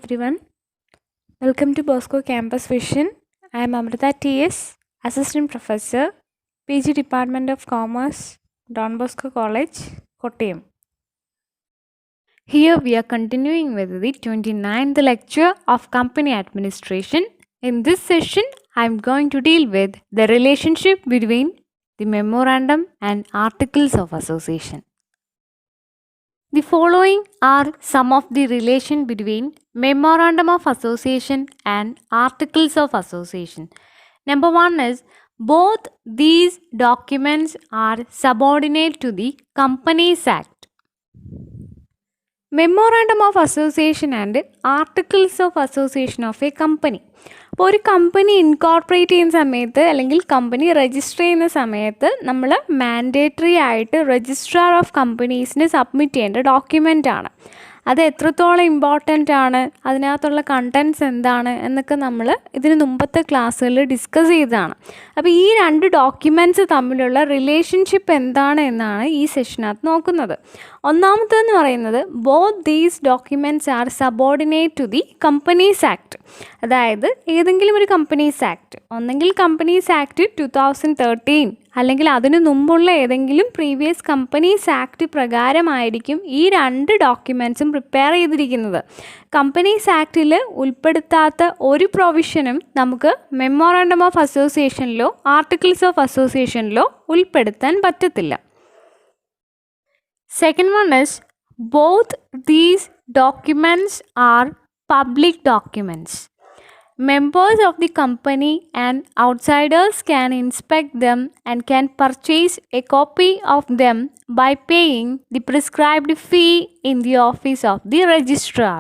everyone. Welcome to Bosco Campus Vision. I am Amrita T.S., Assistant Professor, PG Department of Commerce, Don Bosco College, Kottayam. Here we are continuing with the 29th lecture of Company Administration. In this session, I am going to deal with the relationship between the Memorandum and Articles of Association. The following are some of the relation between Memorandum of Association and Articles of Association. Number one is both these documents are subordinate to the Companies Act. Memorandum of Association and Articles of Association of a company. അപ്പോൾ ഒരു company incorporate ചെയ്യുന്ന സമയത്ത് അല്ലെങ്കിൽ company register ചെയ്യുന്ന സമയത്ത് നമ്മൾ mandatory ആയിട്ട് registrar of കമ്പനീസിന് submit ചെയ്യേണ്ട ഡോക്യുമെൻ്റ് ആണ്. അത് എത്രത്തോളം ഇമ്പോർട്ടൻ്റ് ആണ്, അതിനകത്തുള്ള കണ്ടൻറ്റ്സ് എന്താണ് എന്നൊക്കെ നമ്മൾ ഇതിന് മുമ്പത്തെ ക്ലാസ്സുകളിൽ ഡിസ്കസ് ചെയ്തതാണ്. അപ്പോൾ ഈ രണ്ട് ഡോക്യുമെൻറ്റ്സ് തമ്മിലുള്ള റിലേഷൻഷിപ്പ് എന്താണ് എന്നാണ് ഈ സെഷനകത്ത് നോക്കുന്നത്. ഒന്നാമത്തേന്ന് പറയുന്നത് both these documents are subordinate to the Companies Act. അതായത് ഏതെങ്കിലും ഒരു കമ്പനീസ് ആക്ട്, ഒന്നെങ്കിൽ കമ്പനീസ് ആക്ട് 2013 അല്ലെങ്കിൽ അതിനു മുമ്പുള്ള ഏതെങ്കിലും പ്രീവിയസ് കമ്പനീസ് ആക്ട് പ്രകാരമായിരിക്കും ഈ രണ്ട് ഡോക്യുമെൻറ്റ്സും പ്രിപ്പയർ ചെയ്തിരിക്കുന്നത്. കമ്പനീസ് ആക്ടിൽ ഉൾപ്പെടുത്താത്ത ഒരു പ്രൊവിഷനും നമുക്ക് മെമ്മോറാണ്ടം ഓഫ് അസോസിയേഷനിലോ ആർട്ടിക്കിൾസ് ഓഫ് അസോസിയേഷനിലോ ഉൾപ്പെടുത്താൻ പറ്റത്തില്ല. Second one is both these documents are public documents. Members of the company and outsiders can inspect them and can purchase a copy of them by paying the prescribed fee in the office of the registrar.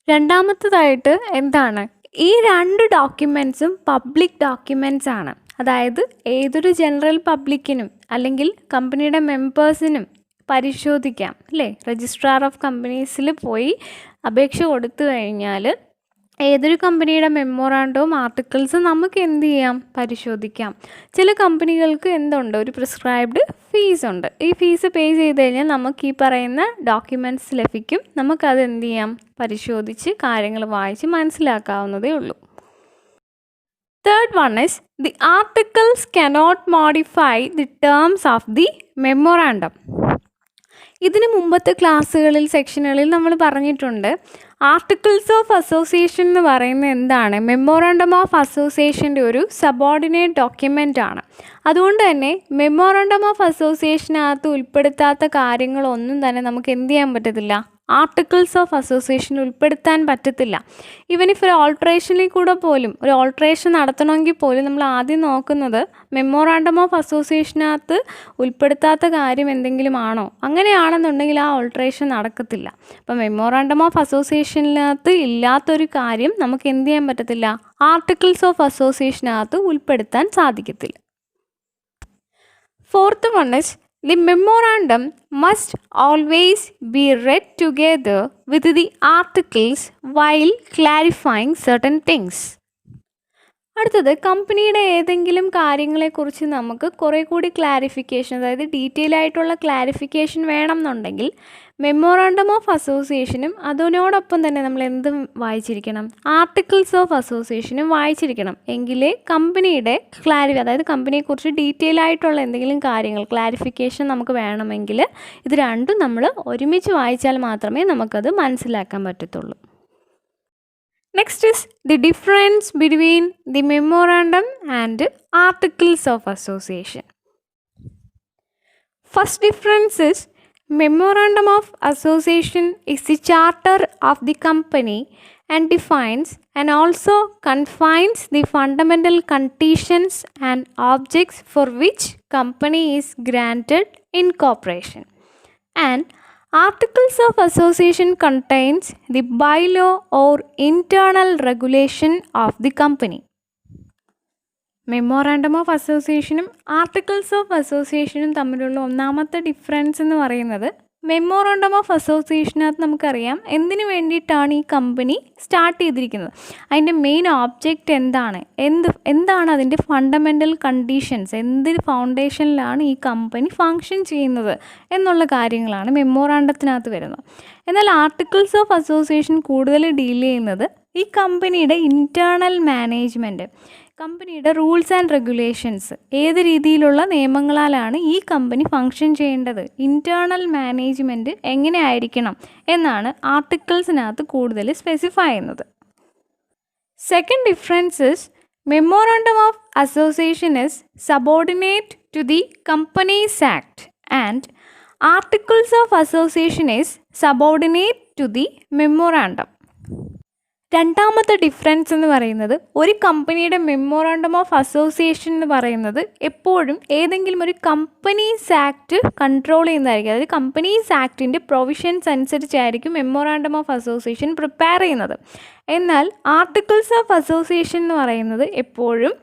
രണ്ടാമത്തേതായിട്ട് എന്താണ്, ഈ രണ്ട് ഡോക്യുമെൻറ്റ്സും public documents ആണ്. അതായത് ഏതൊരു general പബ്ലിക്കിനും അല്ലെങ്കിൽ കമ്പനിയുടെ മെമ്പേഴ്സിനും പരിശോധിക്കാം അല്ലേ. രജിസ്ട്രാർ ഓഫ് കമ്പനീസിൽ പോയി അപേക്ഷ കൊടുത്തു കഴിഞ്ഞാൽ ഏതൊരു കമ്പനിയുടെ മെമ്മോറാണ്ടവും ആർട്ടിക്കിൾസും നമുക്ക് എന്ത് ചെയ്യാം, പരിശോധിക്കാം. ചില കമ്പനികൾക്ക് എന്തുണ്ട്, ഒരു പ്രിസ്ക്രൈബ്ഡ് ഫീസ് ഉണ്ട്. ഈ ഫീസ് പേ ചെയ്ത് കഴിഞ്ഞാൽ നമുക്ക് ഈ പറയുന്ന ഡോക്യുമെൻറ്റ്സ് ലഭിക്കും. നമുക്കത് എന്ത് ചെയ്യാം, പരിശോധിച്ച് കാര്യങ്ങൾ വായിച്ച് മനസ്സിലാക്കാവുന്നതേ ഉള്ളൂ. Third one is the articles cannot modify the terms of the memorandum. ഇതിന് മുമ്പത്തെ ക്ലാസ്സുകളിൽ സെക്ഷനുകളിൽ നമ്മൾ പറഞ്ഞിട്ടുണ്ട് ആർട്ടിക്കിൾസ് ഓഫ് അസോസിയേഷൻ എന്ന് പറയുന്നത് എന്താണ്, മെമ്മോറാണ്ടം ഓഫ് അസോസിയേഷൻ്റെ ഒരു സബോർഡിനേറ്റ് ഡോക്യുമെൻ്റ് ആണ്. അതുകൊണ്ട് തന്നെ മെമ്മോറാണ്ടം ഓഫ് അസോസിയേഷനകത്ത് ഉൾപ്പെടുത്താത്ത കാര്യങ്ങളൊന്നും തന്നെ നമുക്ക് എന്ത് ചെയ്യാൻ പറ്റത്തില്ല, ആർട്ടിക്കിൾസ് ഓഫ് അസോസിയേഷൻ ഉൾപ്പെടുത്താൻ പറ്റത്തില്ല. ഈവൻ ഇഫ് ഒരു ഓൾട്രേഷനിൽ കൂടെ പോലും ഒരു ഓൾട്രേഷൻ നടത്തണമെങ്കിൽ പോലും നമ്മൾ ആദ്യം നോക്കുന്നത് മെമ്മോറാണ്ടം ഓഫ് അസോസിയേഷനകത്ത് ഉൾപ്പെടുത്താത്ത കാര്യം എന്തെങ്കിലും ആണോ, അങ്ങനെയാണെന്നുണ്ടെങ്കിൽ ആ ഓൾട്രേഷൻ നടക്കത്തില്ല. അപ്പോൾ മെമ്മോറാണ്ടം ഓഫ് അസോസിയേഷനകത്ത് ഇല്ലാത്തൊരു കാര്യം നമുക്ക് എന്ത് ചെയ്യാൻ പറ്റത്തില്ല, ആർട്ടിക്കിൾസ് ഓഫ് അസോസിയേഷനകത്ത് ഉൾപ്പെടുത്താൻ സാധിക്കത്തില്ല. Fourth one is the memorandum must always be read together with the articles while clarifying certain things. അടുത്തത് കമ്പനിയുടെ ഏതെങ്കിലും കാര്യങ്ങളെക്കുറിച്ച് നമുക്ക് കുറേ കൂടി ക്ലാരിഫിക്കേഷൻ, അതായത് ഡീറ്റെയിൽ ആയിട്ടുള്ള ക്ലാരിഫിക്കേഷൻ വേണം എന്നുണ്ടെങ്കിൽ മെമ്മോറാണ്ടം ഓഫ് അസോസിയേഷനും അതിനോടൊപ്പം തന്നെ നമ്മൾ എന്തും വായിച്ചിരിക്കണം, ആർട്ടിക്കിൾസ് ഓഫ് അസോസിയേഷനും വായിച്ചിരിക്കണം. എങ്കിലേ കമ്പനിയുടെ അതായത് കമ്പനിയെക്കുറിച്ച് ഡീറ്റെയിൽ ആയിട്ടുള്ള എന്തെങ്കിലും കാര്യങ്ങൾ ക്ലാരിഫിക്കേഷൻ നമുക്ക് വേണമെങ്കിൽ ഇത് രണ്ടും നമ്മൾ ഒരുമിച്ച് വായിച്ചാൽ മാത്രമേ നമുക്കത് മനസ്സിലാക്കാൻ പറ്റത്തുള്ളൂ. Next is the difference between the memorandum and articles of association. First difference is memorandum of association is the charter of the company and defines and also confines the fundamental conditions and objects for which company is granted incorporation. And Articles of Association contains the bylaw or internal regulation of the company. Memorandum of അസോസിയേഷനും articles of അസോസിയേഷനും തമ്മിലുള്ള ഒന്നാമത്തെ difference എന്ന് പറയുന്നത് memorandum of അസോസിയേഷനകത്ത് നമുക്കറിയാം എന്തിനു വേണ്ടിയിട്ടാണ് ഈ കമ്പനി സ്റ്റാർട്ട് ചെയ്തിരിക്കുന്നത്, അതിൻ്റെ മെയിൻ ഓബ്ജക്റ്റ് എന്താണ്, എന്താണ് അതിൻ്റെ ഫണ്ടമെൻ്റൽ കണ്ടീഷൻസ്, എന്തൊരു ഫൗണ്ടേഷനിലാണ് ഈ കമ്പനി ഫങ്ഷൻ ചെയ്യുന്നത് എന്നുള്ള കാര്യങ്ങളാണ് മെമ്മോറാണ്ടത്തിനകത്ത് വരുന്നത്. എന്നാൽ ആർട്ടിക്കിൾസ് ഓഫ് അസോസിയേഷൻ കൂടുതൽ ഡീൽ ചെയ്യുന്നത് ഈ കമ്പനിയുടെ ഇൻറ്റേർണൽ മാനേജ്മെൻറ്റ്, കമ്പനിയുടെ റൂൾസ് ആൻഡ് റെഗുലേഷൻസ്, ഏത് രീതിയിലുള്ള നിയമങ്ങളാലാണ് ഈ കമ്പനി ഫങ്ഷൻ ചെയ്യേണ്ടത്, ഇൻറ്റേർണൽ മാനേജ്മെൻറ്റ് എങ്ങനെ ആയിരിക്കണം എന്നാണ് ആർട്ടിക്കിൾസിനകത്ത് കൂടുതൽ സ്പെസിഫൈ ചെയ്യുന്നത്. Second difference is memorandum of association is subordinate to the Companies Act and articles of association is subordinate to the memorandum. രണ്ടാമത്തെ ഡിഫറൻസ് എന്ന് പറയുന്നത് ഒരു കമ്പനിയുടെ മെമ്മോറാണ്ടം ഓഫ് അസോസിയേഷൻ എന്ന് പറയുന്നത് എപ്പോഴും ഏതെങ്കിലും ഒരു കമ്പനീസ് ആക്ട് കൺട്രോൾ ചെയ്യുന്നതായിരിക്കും. അതായത് കമ്പനീസ് ആക്ടിൻ്റെ പ്രൊവിഷൻസ് അനുസരിച്ചായിരിക്കും മെമ്മോറാണ്ടം ഓഫ് അസോസിയേഷൻ പ്രിപ്പയർ ചെയ്യുന്നത്. എന്നാൽ ആർട്ടിക്കിൾസ് ഓഫ് അസോസിയേഷൻ എന്ന് പറയുന്നത് എപ്പോഴും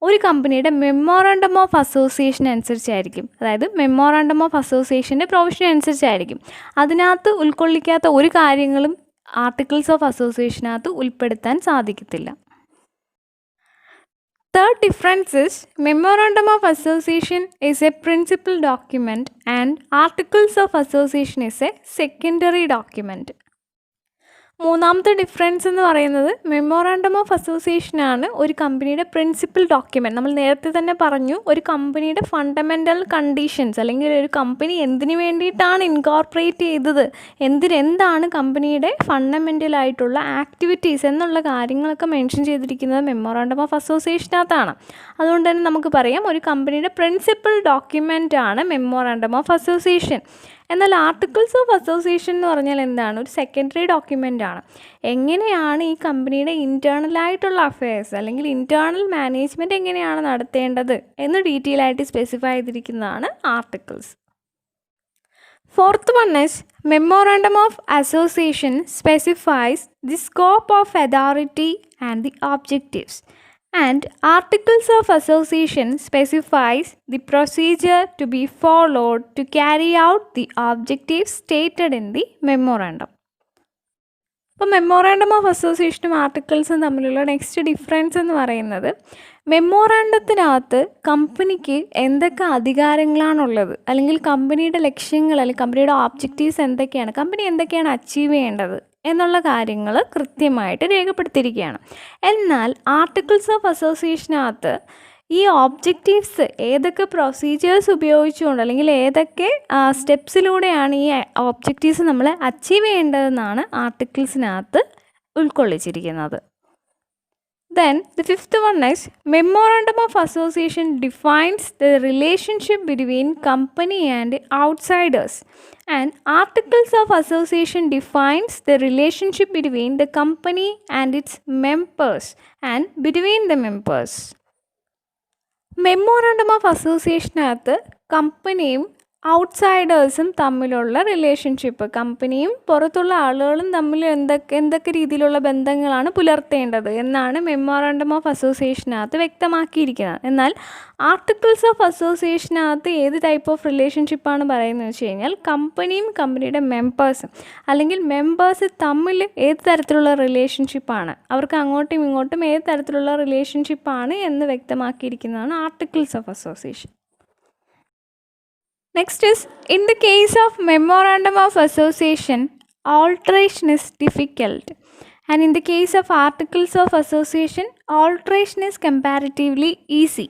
ഒരു കമ്പനിയുടെ മെമ്മോറാണ്ടം ഓഫ് അസോസിയേഷൻ അനുസരിച്ചായിരിക്കും. അതായത് മെമ്മോറാണ്ടം ഓഫ് അസോസിയേഷൻ്റെ പ്രൊവിഷൻ അനുസരിച്ചായിരിക്കും. അതിനകത്ത് ഉൾക്കൊള്ളിക്കാത്ത ഒരു കാര്യങ്ങളും ആർട്ടിക്കിൾസ് ഓഫ് അസോസിയേഷനകത്ത് ഉൾപ്പെടുത്താൻ സാധിക്കത്തില്ല. Third difference is memorandum of association is A principal document and articles of association is A secondary document. മൂന്നാമത്തെ ഡിഫറൻസ് എന്ന് പറയുന്നത് മെമ്മോറാണ്ടം ഓഫ് അസോസിയേഷനാണ് ഒരു കമ്പനിയുടെ പ്രിൻസിപ്പൽ ഡോക്യുമെൻറ്റ്. നമ്മൾ നേരത്തെ തന്നെ പറഞ്ഞു, ഒരു കമ്പനിയുടെ ഫണ്ടമെൻ്റൽ കണ്ടീഷൻസ് അല്ലെങ്കിൽ ഒരു കമ്പനി എന്തിനു വേണ്ടിയിട്ടാണ് ഇൻകോർപ്പറേറ്റ് ചെയ്തത്, എന്താണ് കമ്പനിയുടെ ഫണ്ടമെൻ്റൽ ആയിട്ടുള്ള ആക്ടിവിറ്റീസ് എന്നുള്ള കാര്യങ്ങളൊക്കെ മെൻഷൻ ചെയ്തിരിക്കുന്നത് മെമ്മോറാണ്ടം ഓഫ് അസോസിയേഷനകത്താണ്. അതുകൊണ്ട് തന്നെ നമുക്ക് പറയാം ഒരു കമ്പനിയുടെ പ്രിൻസിപ്പൽ ഡോക്യുമെൻ്റ് ആണ് മെമ്മോറാണ്ടം ഓഫ് അസോസിയേഷൻ. എന്നാൽ ആർട്ടിക്കിൾസ് ഓഫ് അസോസിയേഷൻ എന്ന് പറഞ്ഞാൽ എന്താണ്? ഒരു സെക്കൻഡറി ഡോക്യുമെൻ്റ് ആണ്. എങ്ങനെയാണ് ഈ കമ്പനിയുടെ ഇൻറ്റേർണലായിട്ടുള്ള അഫെയർസ് അല്ലെങ്കിൽ ഇൻറ്റേർണൽ മാനേജ്മെൻറ്റ് എങ്ങനെയാണ് നടത്തേണ്ടത് എന്ന് ഡീറ്റെയിൽ ആയിട്ട് സ്പെസിഫൈ ചെയ്തിരിക്കുന്നതാണ് articles. Fourth one is memorandum of association specifies the scope of authority and the objectives and articles of association specifies the procedure to be followed to carry out the objectives stated in the memorandum. അപ്പോൾ memorandum of അസോസിയേഷനും ആർട്ടിക്കിൾസും തമ്മിലുള്ള next difference എന്ന് പറയുന്നത് മെമ്മോറാണ്ടത്തിനകത്ത് കമ്പനിക്ക് എന്തൊക്കെ അധികാരങ്ങളാണുള്ളത്, അല്ലെങ്കിൽ കമ്പനിയുടെ ലക്ഷ്യങ്ങൾ അല്ലെങ്കിൽ കമ്പനിയുടെ ഓബ്ജക്റ്റീവ്സ് എന്തൊക്കെയാണ്, കമ്പനി എന്തൊക്കെയാണ് അച്ചീവ് ചെയ്യേണ്ടത് എന്നുള്ള കാര്യങ്ങൾ കൃത്യമായിട്ട് രേഖപ്പെടുത്തിയിരിക്കുകയാണ്. എന്നാൽ ആർട്ടിക്കിൾസ് ഓഫ് അസോസിയേഷനകത്ത് ഈ ഓബ്ജക്റ്റീവ്സ് ഏതൊക്കെ പ്രൊസീജിയേഴ്സ് ഉപയോഗിച്ചുകൊണ്ട് അല്ലെങ്കിൽ ഏതൊക്കെ സ്റ്റെപ്സിലൂടെയാണ് ഈ ഓബ്ജക്റ്റീവ്സ് നമ്മൾ achieve ചെയ്യേണ്ടതെന്നാണ് ആർട്ടിക്കിൾസിനകത്ത് ഉൾക്കൊള്ളിച്ചിരിക്കുന്നത്. Then the fifth one is memorandum of association defines the relationship between company and outsiders, and articles of association defines the relationship between the company and its members and between the members. Memorandum of അസോസിയേഷനകത്ത് കമ്പനിയും ഔട്ട്സൈഡേഴ്സും തമ്മിലുള്ള relationship, കമ്പനിയും പുറത്തുള്ള ആളുകളും തമ്മിൽ എന്തൊക്കെ രീതിയിലുള്ള ബന്ധങ്ങളാണ് പുലർത്തേണ്ടത് എന്നാണ് മെമ്മോറാണ്ടം ഓഫ് അസോസിയേഷനകത്ത് വ്യക്തമാക്കിയിരിക്കുന്നത്. എന്നാൽ ആർട്ടിക്കിൾസ് ഓഫ് അസോസിയേഷനകത്ത് ഏത് ടൈപ്പ് ഓഫ് റിലേഷൻഷിപ്പാണ് പറയുന്നത് വെച്ച് കഴിഞ്ഞാൽ കമ്പനിയും കമ്പനിയുടെ മെമ്പേഴ്സും അല്ലെങ്കിൽ മെമ്പേഴ്സ് തമ്മിൽ ഏത് തരത്തിലുള്ള റിലേഷൻഷിപ്പാണ്, അവർക്ക് അങ്ങോട്ടും ഇങ്ങോട്ടും ഏത് തരത്തിലുള്ള റിലേഷൻഷിപ്പാണ് എന്ന് വ്യക്തമാക്കിയിരിക്കുന്നതാണ് articles of association. Next is, in the case of memorandum of association, alteration is difficult, and in the case of articles of association, alteration is comparatively easy.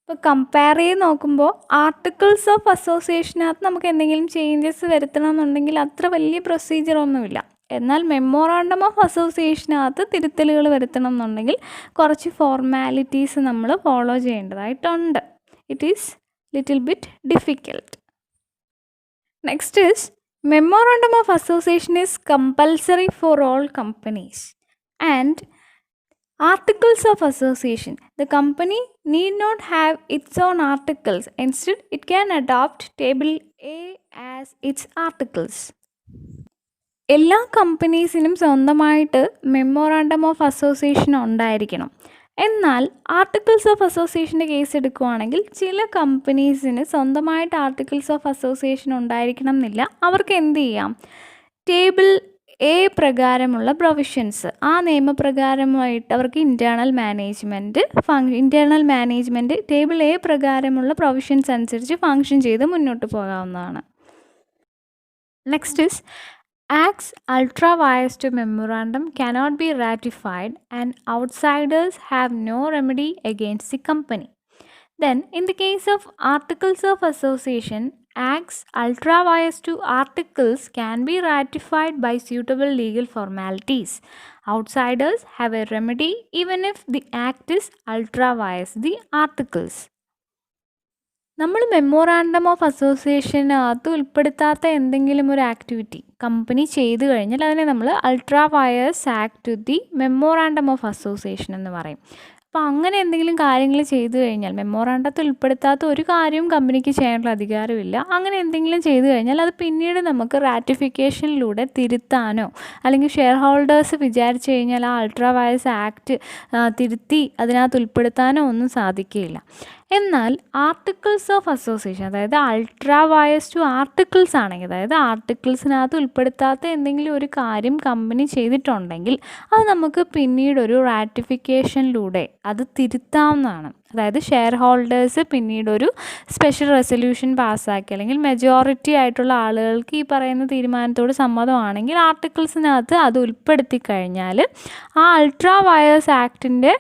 ഇപ്പോൾ കമ്പയർ ചെയ്ത് നോക്കുമ്പോൾ ആർട്ടിക്കിൾസ് ഓഫ് അസോസിയേഷനകത്ത് നമുക്ക് എന്തെങ്കിലും ചേഞ്ചസ് വരുത്തണം എന്നുണ്ടെങ്കിൽ അത്ര വലിയ പ്രൊസീജിയറൊന്നുമില്ല. എന്നാൽ മെമ്മോറാണ്ടം ഓഫ് അസോസിയേഷനകത്ത് തിരുത്തലുകൾ വരുത്തണം എന്നുണ്ടെങ്കിൽ കുറച്ച് ഫോർമാലിറ്റീസ് നമ്മൾ ഫോളോ ചെയ്യേണ്ടതായിട്ടുണ്ട്. It is little bit difficult. Next is memorandum of association is compulsory for all companies, and articles of association, the company need not have its own articles, instead it can adopt table A as its articles. എല്ലാ കമ്പനീസിനും സ്വന്തമായിട്ട് memorandum of association ഉണ്ടായിരിക്കണം. എന്നാൽ articles of അസോസിയേഷൻ്റെ case എടുക്കുകയാണെങ്കിൽ ചില കമ്പനീസിന് സ്വന്തമായിട്ട് articles of association ഉണ്ടായിരിക്കണം എന്നില്ല. അവർക്ക് എന്ത് ചെയ്യാം, ടേബിൾ എ പ്രകാരമുള്ള പ്രൊവിഷൻസ്, ആ നിയമപ്രകാരമായിട്ട് അവർക്ക് ഇൻറ്റേർണൽ മാനേജ്മെൻറ്റ് ടേബിൾ എ പ്രകാരമുള്ള പ്രൊവിഷൻസ് അനുസരിച്ച് ഫങ്ഷൻ ചെയ്ത് മുന്നോട്ട് പോകാവുന്നതാണ്. Next is Acts ultra vires to memorandum cannot be ratified and outsiders have no remedy against the company. Then, in the case of articles of association, acts ultra vires to articles can be ratified by suitable legal formalities. Outsiders have a remedy even if the act is ultra vires the articles. നമ്മൾ memorandum of അസോസിയേഷനകത്ത് ഉൾപ്പെടുത്താത്ത എന്തെങ്കിലും ഒരു activity company ചെയ്തു കഴിഞ്ഞാൽ അതിനെ നമ്മൾ ultra wires act two the memorandum of association എന്ന് പറയും. അപ്പോൾ അങ്ങനെ എന്തെങ്കിലും കാര്യങ്ങൾ ചെയ്തു കഴിഞ്ഞാൽ, മെമ്മോറാണ്ടത്തിൽ ഉൾപ്പെടുത്താത്ത ഒരു കാര്യവും കമ്പനിക്ക് ചെയ്യാനുള്ള അധികാരമില്ല. അങ്ങനെ എന്തെങ്കിലും ചെയ്തു കഴിഞ്ഞാൽ അത് പിന്നീട് നമുക്ക് റാറ്റിഫിക്കേഷനിലൂടെ തിരുത്താനോ അല്ലെങ്കിൽ ഷെയർ ഹോൾഡേഴ്സ് വിചാരിച്ചു കഴിഞ്ഞാൽ ആ അൾട്രാ വയേഴ്സ് ആക്ട് തിരുത്തി അതിനകത്ത് ഉൾപ്പെടുത്താനോ ഒന്നും സാധിക്കുകയില്ല. എന്നാൽ ആർട്ടിക്കിൾസ് ഓഫ് അസോസിയേഷൻ, അതായത് അൾട്രാ വയേഴ്സ് ടു ആർട്ടിക്കിൾസ് ആണെങ്കിൽ, അതായത് ആർട്ടിക്കിൾസിനകത്ത് ഉൾപ്പെടുത്താത്ത എന്തെങ്കിലും ഒരു കാര്യം കമ്പനി ചെയ്തിട്ടുണ്ടെങ്കിൽ അത് നമുക്ക് പിന്നീടൊരു റാറ്റിഫിക്കേഷനിലൂടെ അത് തിരുത്താവുന്നതാണ്. അതായത് ഷെയർ ഹോൾഡേഴ്സ് പിന്നീടൊരു സ്പെഷ്യൽ റെസൊല്യൂഷൻ പാസ്സാക്കി അല്ലെങ്കിൽ മെജോറിറ്റി ആയിട്ടുള്ള ആളുകൾക്ക് ഈ പറയുന്ന തീരുമാനത്തോട് സമ്മതമാണെങ്കിൽ ആർട്ടിക്കിൾസിനകത്ത് അത് ഉൾപ്പെടുത്തി കഴിഞ്ഞാൽ ആ അൾട്രാ വയേഴ്സ് ആക്ടിൻ്റെ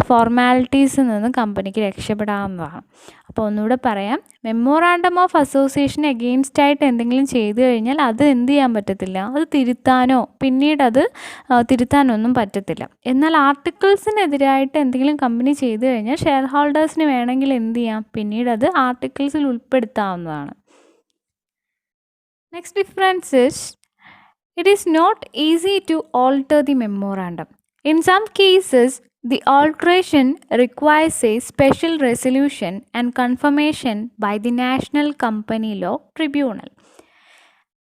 ഫോർമാലിറ്റീസിൽ നിന്ന് കമ്പനിക്ക് രക്ഷപ്പെടാവുന്നതാണ്. അപ്പോൾ ഒന്നുകൂടെ പറയാം, മെമ്മോറാണ്ടം ഓഫ് അസോസിയേഷൻ എഗെയിൻസ്റ്റ് ആയിട്ട് എന്തെങ്കിലും ചെയ്തു കഴിഞ്ഞാൽ അത് എന്ത് ചെയ്യാൻ പറ്റത്തില്ല, അത് തിരുത്താനോ പിന്നീടത് തിരുത്താനൊന്നും പറ്റത്തില്ല. എന്നാൽ ആർട്ടിക്കിൾസിനെതിരായിട്ട് എന്തെങ്കിലും കമ്പനി ചെയ്തു കഴിഞ്ഞാൽ ഷെയർ ഹോൾഡേഴ്സിന് വേണമെങ്കിൽ എന്ത് ചെയ്യാം, പിന്നീട് അത് ആർട്ടിക്കിൾസിൽ ഉൾപ്പെടുത്താവുന്നതാണ്. Next difference is it is not easy to alter the memorandum. In some cases the alteration requires a special resolution and confirmation by the National Company Law Tribunal.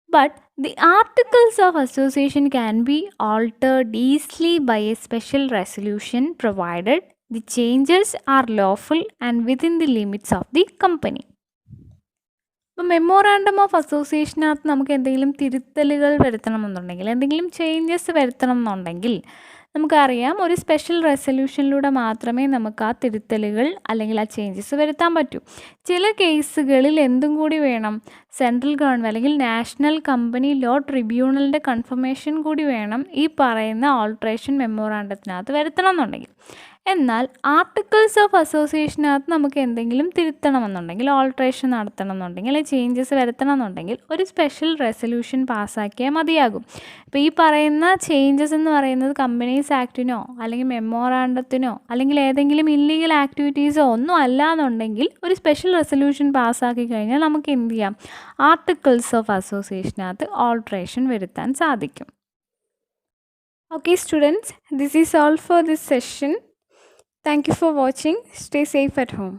But the articles of association can be altered easily by a special resolution provided the changes are lawful and within the limits of the company. ഇപ്പോൾ memorandum of അസോസിയേഷനകത്ത് നമുക്ക് എന്തെങ്കിലും തിരുത്തലുകൾ വരുത്തണമെന്നുണ്ടെങ്കിൽ, എന്തെങ്കിലും changes വരുത്തണം എന്നുണ്ടെങ്കിൽ നമുക്കറിയാം ഒരു special റെസൊല്യൂഷനിലൂടെ മാത്രമേ നമുക്ക് ആ തിരുത്തലുകൾ അല്ലെങ്കിൽ ആ ചേഞ്ചസ് വരുത്താൻ പറ്റൂ. ചില കേസുകളിൽ എന്തും കൂടി വേണം, സെൻട്രൽ ഗവൺമെൻറ് അല്ലെങ്കിൽ നാഷണൽ കമ്പനി ലോ ട്രിബ്യൂണലിൻ്റെ കൺഫർമേഷൻ കൂടി വേണം ഈ പറയുന്ന ഓൾട്രേഷൻ മെമ്മോറാണ്ടത്തിനകത്ത് വരുത്തണം എന്നുണ്ടെങ്കിൽ. എന്നാൽ ആർട്ടിക്കിൾസ് ഓഫ് അസോസിയേഷനകത്ത് നമുക്ക് എന്തെങ്കിലും തിരുത്തണമെന്നുണ്ടെങ്കിൽ, ഓൾട്രേഷൻ നടത്തണം എന്നുണ്ടെങ്കിൽ, അല്ലെങ്കിൽ ചേഞ്ചസ് വരുത്തണം എന്നുണ്ടെങ്കിൽ ഒരു സ്പെഷ്യൽ റെസൊല്യൂഷൻ പാസ്സാക്കിയാൽ മതിയാകും. ഇപ്പോൾ ഈ പറയുന്ന ചേഞ്ചസ് എന്ന് പറയുന്നത് കമ്പനീസ് ആക്ടിനോ അല്ലെങ്കിൽ മെമ്മോറാണ്ടത്തിനോ അല്ലെങ്കിൽ ഏതെങ്കിലും ഇല്ലീഗൽ ആക്ടിവിറ്റീസോ ഒന്നും അല്ല എന്നുണ്ടെങ്കിൽ ഒരു സ്പെഷ്യൽ റെസൊല്യൂഷൻ പാസ്സാക്കി കഴിഞ്ഞാൽ നമുക്ക് എന്ത് ചെയ്യാം, ആർട്ടിക്കിൾസ് ഓഫ് അസോസിയേഷനകത്ത് ഓൾട്രേഷൻ വരുത്താൻ സാധിക്കും. Okay students, this is all for this session. Thank you for watching. Stay safe at home.